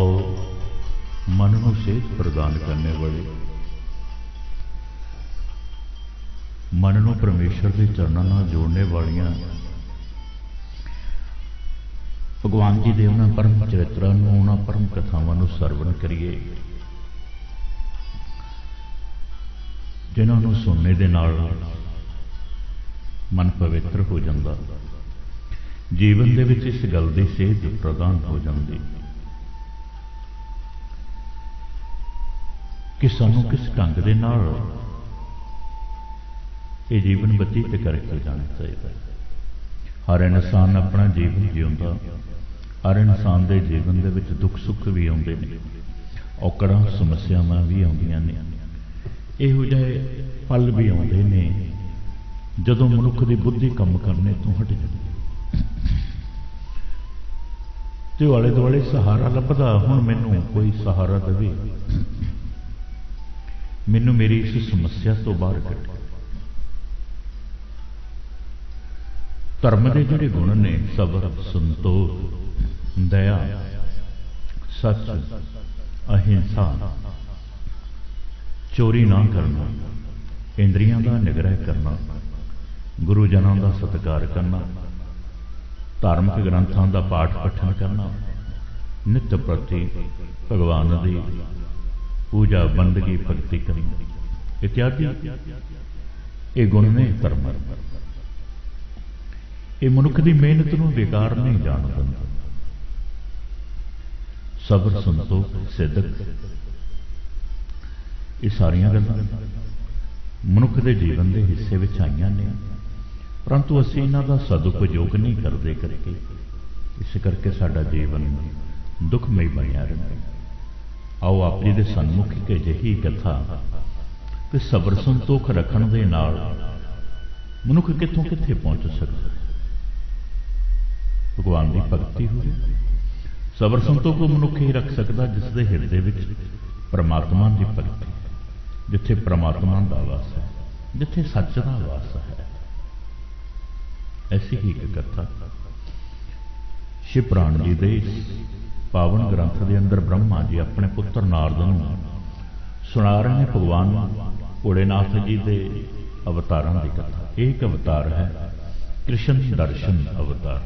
आओ मन को सेध प्रदान करने वाले, मन को परमेश्वर के चरणों नाल जोड़ने वालियां भगवान जी के उन्होंने परम चरित्रों, उन्होंने परम कथावां सरवण करिए, जिन्होंने सुनने के नाल मन पवित्र हो जाता, जीवन दे विच इस गल की सेध प्रदान हो जाती कि सानू किस ढंग दे नाल ये जीवन बतीत करके जाना चाहिए। हर इंसान अपना जीवन जिउंदा, हर इंसान के जीवन दे विच दुख सुख भी आउंदे ने, औकड़ां समस्यावां भी आउंदियां ने, इहो जिहे पल भी आउंदे ने जदों मनुख की बुद्धि कम करने तो हट जाती ते आले दुआले सहारा लभदा। हुण मैनूं कोई सहारा देवे, मैनूं मेरी इस समस्या तो बाहर कढे। धर्म के जिहड़े गुण ने सबर, संतोख, दया, सच, अहिंसा, चोरी ना करना, इंद्रियां का निग्रह करना, गुरुजनों का सत्कार करना, धार्मिक ग्रंथों का पाठ पठन करना, नित्य प्रति भगवान की पूजा बंदगी भक्ति करना इत्यादि ये गुण ने धर्म। ये मनुख की मेहनत को बेकार नहीं जान दिंदा। सबर, संतोख, सिदक, ये सारियां गल्लां मनुख के जीवन के हिस्से में आईयां ने, परंतु असीं इन्हां दा सदुपयोग नहीं करते करके इस करके साडा जीवन दुखमई बनिया रहिंदा। आओ आप जी दे सन्मुख एक अजिही कथा कि सबर संतोख रखण दे नाल मनुख कित्थों कित्थे पहुंच सकदा। भगवान की भगती हो, सबर संतोख को मनुख ही रख सकता जिसके हिरदे विच परमात्मा की भगती, जिथे परमात्मा का वास है, जिथे सच का वास है। ऐसी ही एक कथा शिव पुराण जी दे पावन ग्रंथ के अंदर ब्रह्मा जी अपने पुत्र नारद नूं सुना रहे हैं भगवान भोलेनाथ जी के अवतारों की कथा। एक अवतार है कृष्ण दर्शन अवतार।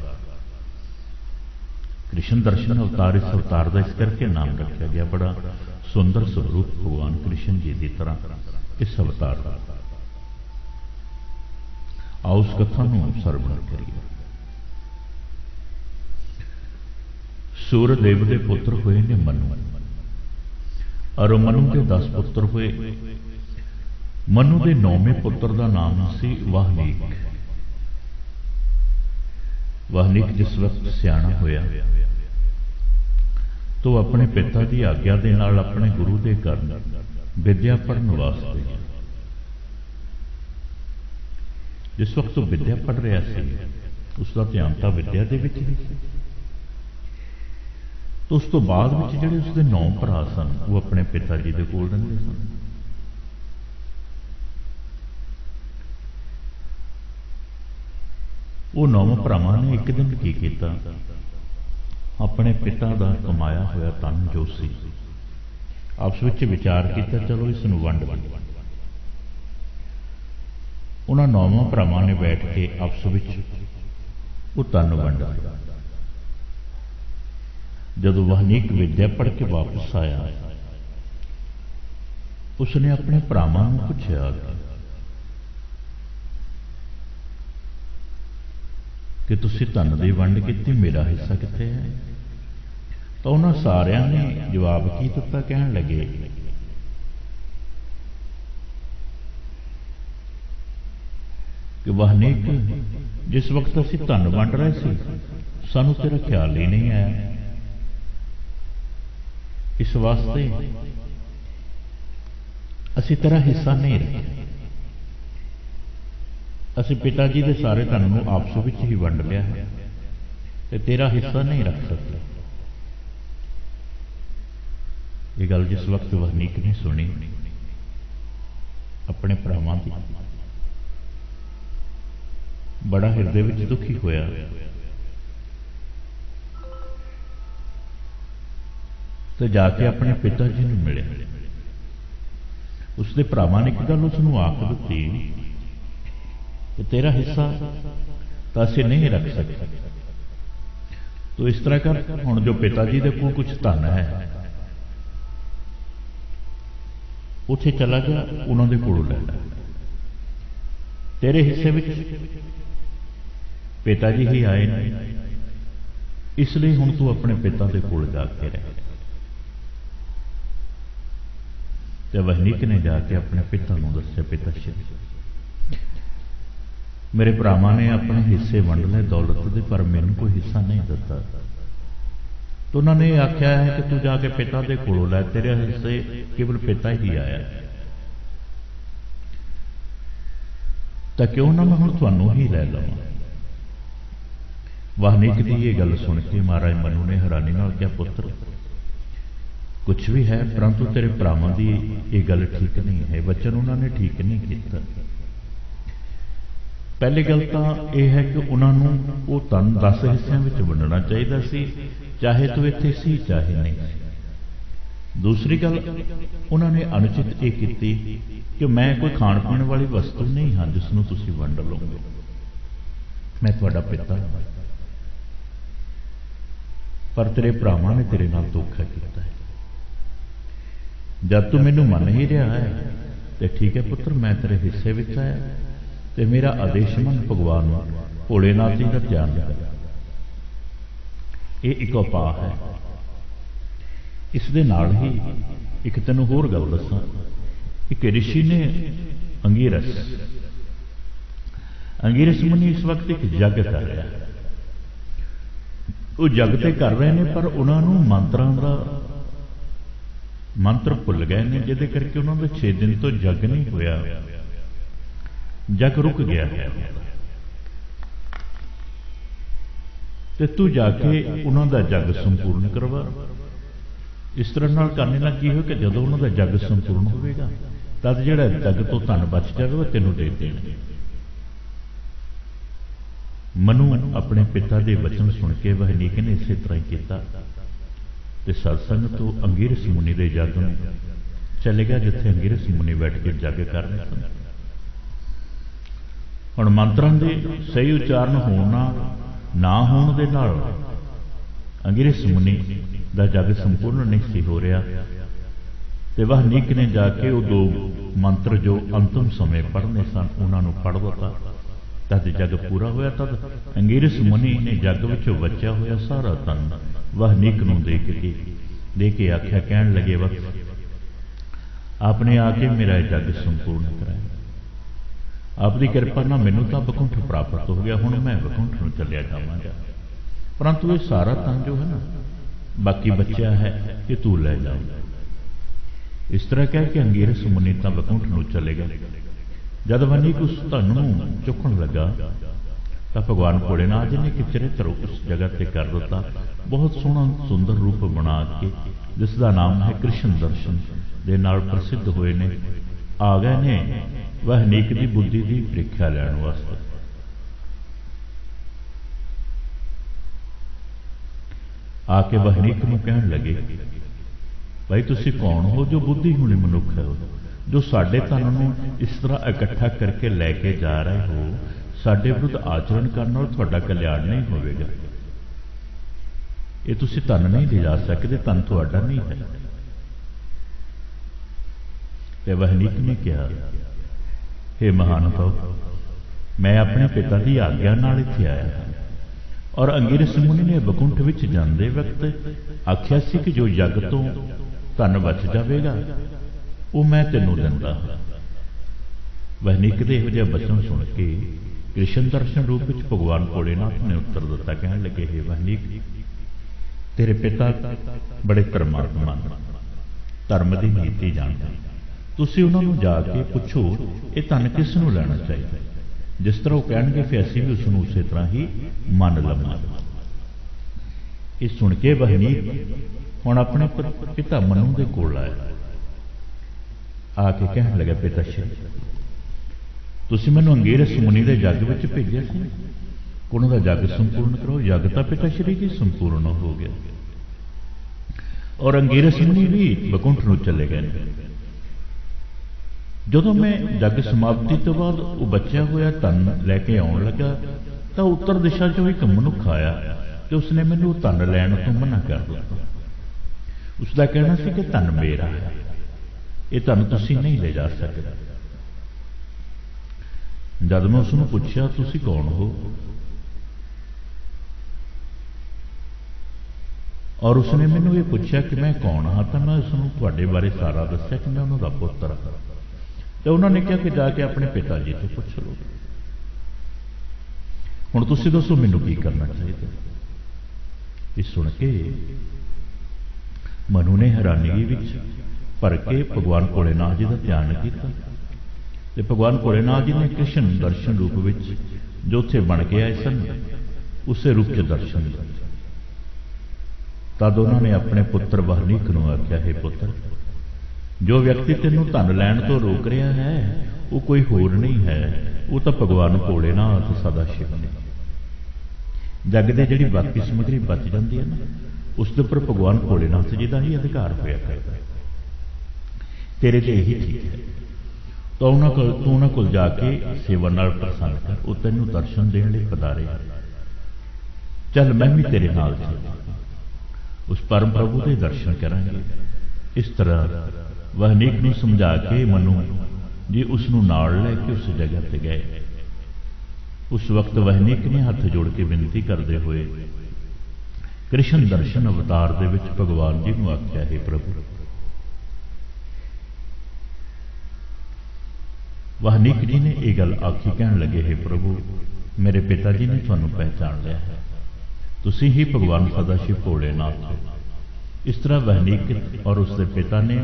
कृष्ण दर्शन अवतार, इस अवतार का इस करके नाम रखा गया, बड़ा सुंदर स्वरूप भगवान कृष्ण जी की तरह इस अवतार का। आओ उस कथा को सरवण करिए। सूरदेव के पुत्र हुए ने मनु, और मनु के 10 पुत्र हुए। मनु के 9वें पुत्र का नाम सी वाहनीक। वाहनीक जिस वक्त सियाणा होया तो अपने पिता की आग्ञा के नाल अपने गुरु के घर विद्या पढ़ने वास्ते, जिस वक्त वो विद्या पढ़ रहा सी उसका ध्यान तो विद्या के विच ही सी। तो उस तो बाद में जिहड़े उसके 9 भरा सन वो अपने पिता जी के कोल रहिंदे सन। वो 9 भरावां ने एक दिन की किया, अपने पिता का कमाया होया धन जो सी आपस विच विचार किया, चलो इस नूं वंड दईए। उन्हां 9 भरावां ने बैठ के आपस विच वो धन वंड दिया। जदों वाहनीक विद्या पढ़ के वापस आया, उसने अपने भरावां नूं पुछया कि तुसीं धन दी वंड कीती, मेरा हिस्सा कित्थे है? तो उन्होंने सारियां ने जवाब की दिता, कहण लगे कि वाहनीक, जिस वक्त असीं धन वंड रहे सी सानू तेरा ख्याल ही नहीं आया, इस वास्ते असीं तेरा हिस्सा नहीं रखा। असीं पिता जी के सारे धन नूं आपस विच ही वंड लिया ते तेरा हिस्सा नहीं रख सकते। ये गल जिस वक्त वाहनीक ने सुनी अपने भरावां दी, बड़ा हृदय विच दुखी होया। तो जाके अपने पिता जी ने मिले। उसके भरावां ने एक गल उसनूं आख दी कि तेरा हिस्सा तो असीं नहीं रख सकते, तो इस तरह कर, हुण जो पिता जी दे कोल कुछ धन है उत्थे चला गया, उन्हां दे कोलों ले लै। तेरे हिस्से विच पिता जी ही आए ने, इसलिए हुण तू अपने पिता दे कोल जाके रह। ते वहनीक ने जाके अपने पिता नूं दस्सिया, पिता श्री मेरे भरावां ने अपने हिस्से वंड ले दौलत दे, पर मैनूं कोई हिस्सा नहीं दिता। तो उन्होंने आख्या है कि तू जाके पिता दे कोलों लै, तेरे हिस्से केवल पिता ही आया, तो क्यों ना मैं हुण तुहानूं ही लै लवां। वहनीक दी ये गल सुन के महाराज मनु ने हैरानी नाल कहा, पुत्र कुछ भी है, परंतु तेरे भरावां दी ये गल ठीक नहीं है, वचन उन्होंने ठीक नहीं किया। पहली गल तो यह है कि उन्होंने वो धन 10 हिस्सों में वंडना चाहिए सी, चाहे तो इत्थे सी चाहे नहीं। दूसरी गल उन्होंने अनुचित ये की कि मैं कोई खाण पीण वाली वस्तु नहीं हाँ जिसनों तुसीं वंड लोगे, मैं तुहाडा पिता, पर तेरे भरावां ने तेरे नाल धोखा किया है। जब तू मैनू मन ही रहा है तो ठीक है पुत्र, मैं तेरे हिस्से विच आया ते मेरा आदेश मन भगवान भोलेनाथ जी का ध्यान रखा। ये एक उपाय है। इस दे नाल ही एक तैनूं होर गल दसां, एक ऋषि ने अंगीरस मुनि इस वक्त एक जग कर रहा है। वो जग तो कर रहे हैं, पर उन्होंने मंत्रां दा मंत्र भुल गए ने, जिहदे करके उन्होंने 6 दिन तो जग नहीं होया, जग रुक गया है। ते तू जाके उन्हों का जग संपूर्ण करवा। इस तरह नाल करने नाल की हो कि जदों उन्हों का जग संपूर्ण होगा तद जिहड़ा जग तो धन बच जाए वह तेनों दे देणगे। मनु अपने पिता के वचन सुन के वहनीक ने इस तरह ही किया ते सत्संग तो अंगीरस मुनि के जग में चले गया, जिथे अंगीरस मुनि बैठ के जग कर रहे सन। हुण मंत्रां दे सही उच्चारण होना ना होने दे नाल अंगीरस मुनि दा जग संपूर्ण नहीं सी हो रहा। ते वहनीक ने जाके वो 2 मंत्र जो अंतिम समय पढ़ने सन उन्होंने पढ़ दिता, तद जग पूरा होया। तद अंगीरस मुनि ने जग विचों बचा होया सारा धन वहनीक नूं दे के आख्या, कहण लगे वक्त आपने आके मेरा जग संपूर्ण कराया। आपकी कृपा ना मैनू तो वकुंठ प्राप्त हो गया, हुण मैं वकुंठ नूं चलिया जावांगा, परंतु ये सारा धन जो है ना बाकी बचा है कि तू लै जा। इस तरह कह के अंगीरस मुनि तो वकुंठ नूं चले गए। जब वहनीक उस धन नूं चुकण लगा तो भगवान भोलेनाथ जी ने एक चरित्र उस जगह पर कर दिता, बहुत सोहना सुंदर रूप बना के, जिसका नाम है कृष्ण दर्शन दे नाल प्रसिद्ध हुए ने। आ गए ने वहनीक की बुद्धि की परीक्षा लैण वास्ते। आके वहनीक नूं कहण लगे, भाई तुसीं कौन हो जो बुद्धिहीन मनुख हो, जो साडे धन नूं इस तरह इकट्ठा करके लैके जा रहे हो। साडे विरुद्ध आचरण करन नाल तुहाडा कल्याण नहीं होवेगा। ये तुसीं धन नहीं ले जा सकते, धन तुहाडा नहीं है। ते वहनीक ने कहा, हे महानुभाव, मैं अपने पिता की आग्ञा नाल इत्थे आया हां, और अंगीरस मुनि ने वकुंठ विच जांदे वक्त आख्या सी कि जो जग तो धन बच जाएगा वो मैं तेनों दिंदा हां। वहनीक दे इहो जिहा वचन सुन के कृष्ण दर्शन रूप में भगवान भोलेनाथ ने उत्तर दिता, कहने लगे, हे वहनीक, तेरे पिता बड़े धर्मात्मा, धर्म की नीति जानते, तुसीं उन्हां नूं जाके पुछो ये धन किस नूं लैणा चाहिए। जिस तरह वो कहेंगे फिर असीं भी उसनूं उसे तरह ही मन लवांगे। ये सुन के वहनीक हुण अपने पिता मनु दे कोल आया, आके कहण लगा, पिता श्री तुसीं मैनूं अंगीरस मुनि दे जग विच भेजिया सी, उन्हां दा जग संपूर्ण करो। जग तां पिता श्री जी संपूर्ण हो गया। और अंगीरस मुनि भी बकुंठ ਨੂੰ चले गए। ਜਦੋਂ मैं जग समाप्ति तो बाद वो बचा होया धन लैके आउण लगा तो उत्तर दिशा चों एक मनुख आया तो उसने मैनू धन लैण तो मना कर दिता। उसका कहना सी कि धन मेरा है, ये धन तुसीं नहीं ले जा सकते। जब मैं उसनूं पुछया तुसीं कौन हो, और उसने मैनू ये पूछा कि मैं कौन हाँ, तो मैं उसनूं तुहाडे बारे सारा दस्सिया कि मैं उन्हां दा पुत्र हाँ। तो उन्होंने कहा कि जाके अपने पिता जी तो पूछ लो, हुण तुसीं दसो मैनू की करना चाहिए। ये सुन के मनु ने हैरानगी विच भर के भगवान भोलेनाथ जी का ध्यान किया। ते भगवान भोलेनाथ जी ने कृष्ण दर्शन रूप विच जो उत्थे बन के आए सन उसे रूप च दर्शन दिए। तद उन्होंने अपने पुत्र वाल्मीकि नूं आख्या, हे पुत्र, जो व्यक्ति तेनों धन लैण तो रोक रहा है वो कोई होर नहीं है, वो तो भगवान भोलेनाथ सदा शिव ने। जग दे जिहड़ी बाकी समग्री बच जाती है ना, उसके उपर भगवान भोलेनाथ जी का ही अधिकार होया करता है। तेरे लिए यही ठीक है, तो तू उन्हां कोल जाके सेवा नाल प्रसन्न कर, वो तैनूं दर्शन देण लई पधारे। चल मैं भी तेरे नाल चल, उस परम प्रभु के दर्शन करांगे। इस तरह वाल्मीकि नूं समझा के मनु जी उसनूं नाल लैके उस जगह ते गए। उस वक्त वाल्मीकि ने हथ जोड़ के विनती करते हुए कृष्ण दर्शन अवतार दे विच भगवान जी नूं आख्या, हे प्रभु। वाल्मीकि जी ने यह गल आखी, कहण लगे, हे प्रभु, मेरे पिता जी ने तुहानूं पहचान लिया है, तुसीं ही भगवान सदाशिव भोलेनाथ हो। इस तरह वाल्मीकि और उसके पिता ने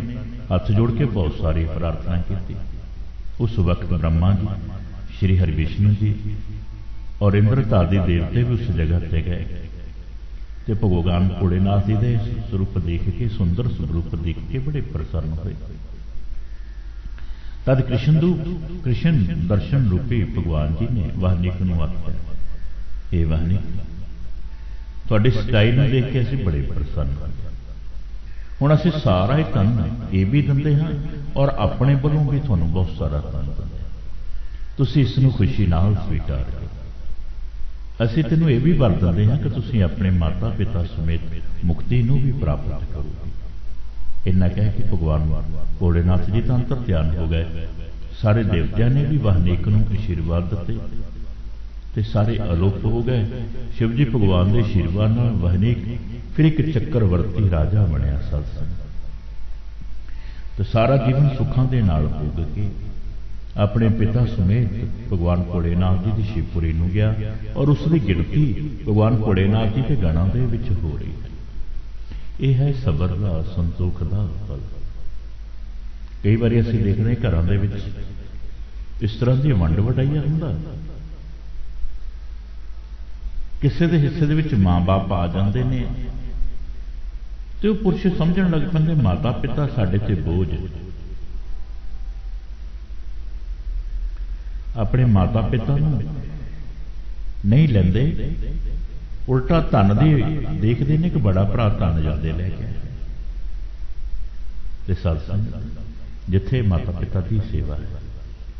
हाथ जोड़ के बहुत सारी प्रार्थना की। उस वक्त ब्रह्मा जी, श्री हरिविष्णु जी और इंद्र आदि देवते भी उस जगह ते गए तो भगवान भोलेनाथ जी के स्वरूप देख के, सुंदर स्वरूप देख के बड़े प्रसन्न हुए। तद कृष्ण दर्शन रूपी भगवान जी ने वाल्मीकि नूं आख्या, हे वाल्मीकि, तुहाडी सच्चाई नूं देख के असीं बड़े प्रसन्न होए। हुण असीं सारा ही धन ये भी दिंदे हां और अपने वल्लों भी तुहानूं बहुत सारा धन दिंदे हां, तुसीं इस नूं खुशी नाल स्वीकार करो। असीं तैनूं ये भी वर दिंदे हां कि तुसीं अपने माता पिता समेत मुक्ति नूं भी प्राप्त करोगे। इन्ना कह के भगवान भोलेनाथ जी तां अंतर ध्यान हो गए। सारे देवतियां ने भी वाल्मीकि नूं आशीर्वाद दिते ते सारे अलोप हो गए। शिव जी भगवान के आशीर्वाद नाल वाल्मीकि फिर एक चक्रवर्ती राजा बनया सत्संग। तो सारा जीवन सुखां दे नाल भोग के अपने पिता समेत भगवान भोलेनाथ जी की शिवपुरी नूं गया और उसकी गिनती भगवान भोलेनाथ जी के गणों के विच हो रही है। यह है सबर का, संतोख का फल। कई बार असीं देखते हैं घरों दे विच इस तरह की वंड वटाइया हुंदा, किसी के हिस्से दे विच माँ बाप आ जाते हैं तो पुरुष समझण लग पैंदे माता पिता साडे ते बोझ। अपने माता पिता नूं नहीं लेंदे, उल्टा धन दे देखते हैं कि बड़ा भरा धन जाते लैके ते सत्संग जिथे माता पिता की सेवा है।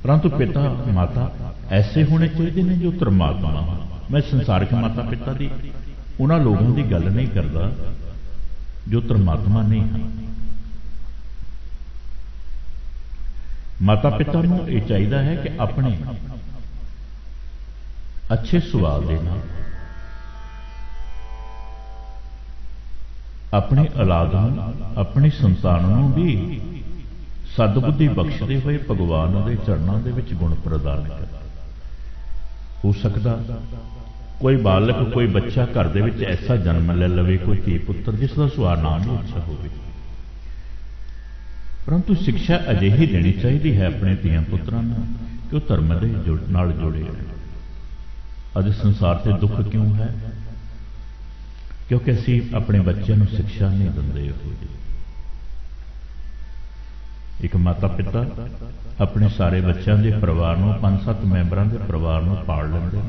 परंतु पिता माता ऐसे होने चाहिए ने जो धर्मात्मा हो। मैं संसारिक माता पिता की उन्होंने लोगों की गल नहीं करता जो धर्मात्मा नहीं है। माता पिता को यह चाहिए है कि अपने अच्छे सुभाव के नाल अपनी औलाद अपनी संतान भी सदबुद्धि बख्शते हुए भगवान के चरणों के गुण प्रदान कर। हो सकता कोई बालक कोई बच्चा घर दे विच ऐसा जन्म ले लवे, कोई धी पुत्र जिसका सुभाव नाम ही अच्छा हो, परंतु शिक्षा अजिही देनी चाहिए है अपने धियां पुत्रां नूं कि वह धर्म के नाल जुड़े रहन। अज संसार से दुख क्यों है? क्योंकि असी अपने बच्चों को शिक्षा नहीं देंदे। एक माता पिता अपने सारे बच्चों के परिवार को 5-7 मैंबरों के परिवार को पाल लेंदे,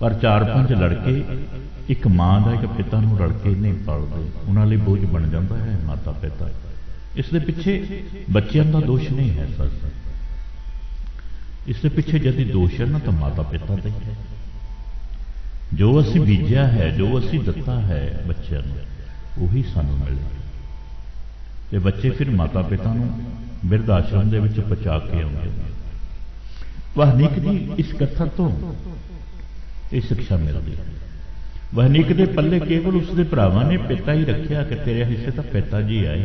पर 4-5 लड़के एक माँ का एक पिता नूं रल के नहीं पालते, उन्हां लई बोझ बन जाता है माता पिता। इस दे पिछे बच्चों का दोष नहीं है सर, इस दे पिछे यदि दोष है ना तो माता पिता का ही है। जो असी बीजा है, जो असी दिता है बच्चों को, वही सानू मिले। ते बच्चे फिर माता पिता नूं बिरध आश्रम दे विच पहुंचा के आउंदे ने। वहनीक जी इस कथा तो ये शिक्षा मिलती है। वहनीक दे पल्ले केवल उसके भरावां ने पिता ही रखिया कि तेरे हिस्से तो पिता जी आए।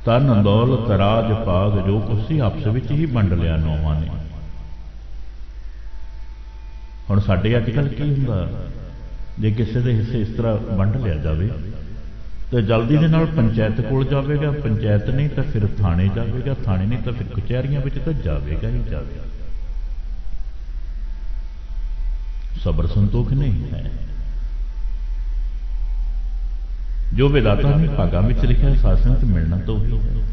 तन दौलत राज पाग जो कुछ सी आपस विच ही वंड लिया नौवां ने। हुण साडे अजकल की हुंदा, जे किसी के हिस्से इस तरह वंड लिया जाए तो जल्दी दे नाल पंचायत कोल जावेगा, पंचायत नहीं तो फिर थाने जावेगा, थाने नहीं तो फिर कचहरियां विच तो जावेगा ही जावेगा। सबर संतोख नहीं है। जो विधाता ने भागां विच लिखिआ शासन च मिलना तो ही है।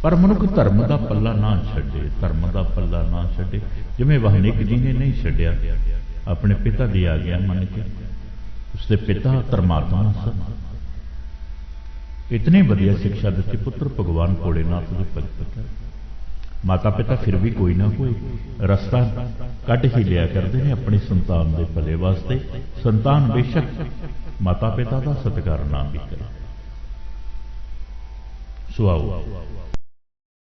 पर मनुख धर्म का पल्ला ना छड्डे, धर्म का पल्ला ना छड्डे। जिवें वहनीक जी ने नहीं छड्डिया, अपने पिता की आग्या मन के, उसके पिता धर्मात्मा सन। इतनी वधिया शिक्षा दी, पुत्र भगवान भोलेनाथ की भगत। माता पिता फिर भी कोई ना कोई रस्ता कढ़ ही लिया करते हैं अपनी संतान के भले वास्ते। संतान बेशक माता पिता का सत्कार ना भी करे। सुआओ।